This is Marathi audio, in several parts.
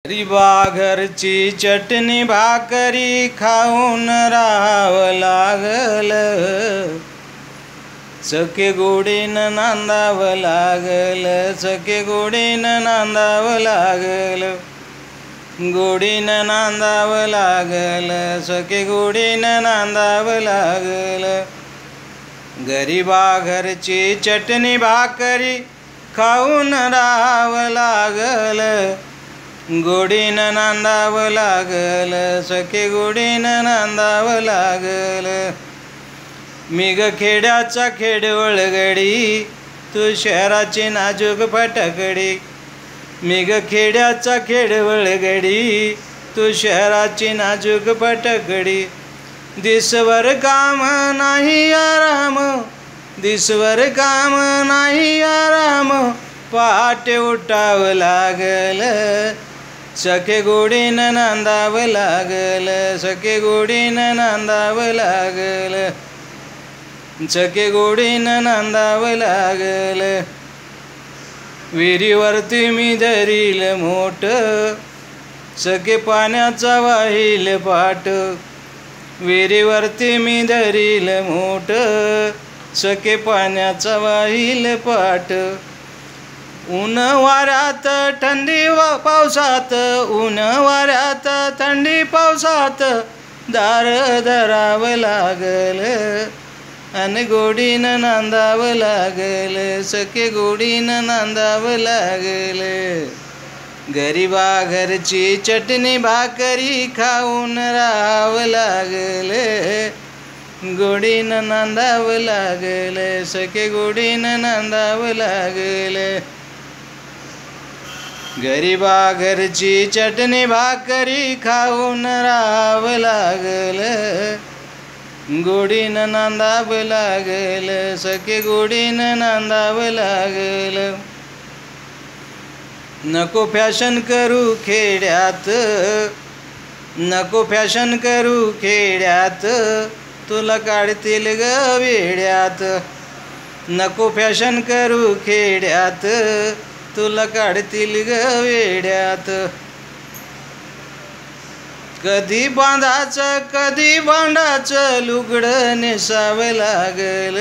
गरिबा घरची चटणी भाकरी खाऊन राहावं लागल, सखे गोडीनं नांदावं लागल, सखे गोडीनं नांदावं लागल, गोडीनं नांदावं लागल, सखे गोडीनं नांदावं लागल. गरिबा घरची चटणी भाकरी खाऊन राहावं लागल, गोडीनं नांदावं लागल, सखे गोडीनं नांदावं लागल. मी ग खेड्याचा खेडवळ गडी, तू शहराची नाजूक फटकडी. मी ग खेड्याचा खेडवळ गडी, तू शहराची नाजूक फटकडी. दिसवर काम नाही आराम, दिसवर काम नाही आराम, पहाटे उठावं लागल, सखे गोडीनं नांदावं लागल, सखे गोडीनं नांदावं लागल, सखे गोडीनं नांदावं लागल. विहिरीवरती मी धरील मोठ, सखे पाण्याचा वाहील पाट. विहिरीवरती मी धरील मोठ, सखे पाण्याचा वाहील पाट. ऊन वाऱ्यात थंडी पावसात, ऊन वाऱ्यात थंडी पावसात, दार धरावं लागल, अन गोडीनं नांदावं लागल, सखे गोडीनं नांदावं लागल. गरिबा घरची चटणी भाकरी खाऊन राहावं लागल, गोडीनं नांदावं लागल, सखे गोडीनं नांदावं लागल. गरिबा घरची चटणी भाकरी खाऊन राहावं लागल, गोडीनं नांदावं लागल, सखे गोडीनं नांदावं लागल. नको फॅशन करू खेड्यात, नको फॅशन करू खेड्यात, तुला काढतील ग वेड्यात. नको फॅशन करू खेड्यात, तुला काढतील ग वेड्यात. कधी बांधाचं कधी भांडाचं लुगडं नेसावं लागल,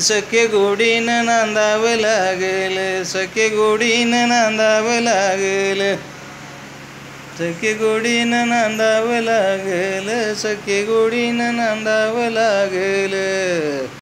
सखे गोडीनं नांदावं लागल, सखे गोडीनं नांदावं लागल, सखे गोडीनं नांदावं लागल, सखे गोडीनं नांदावं लागल.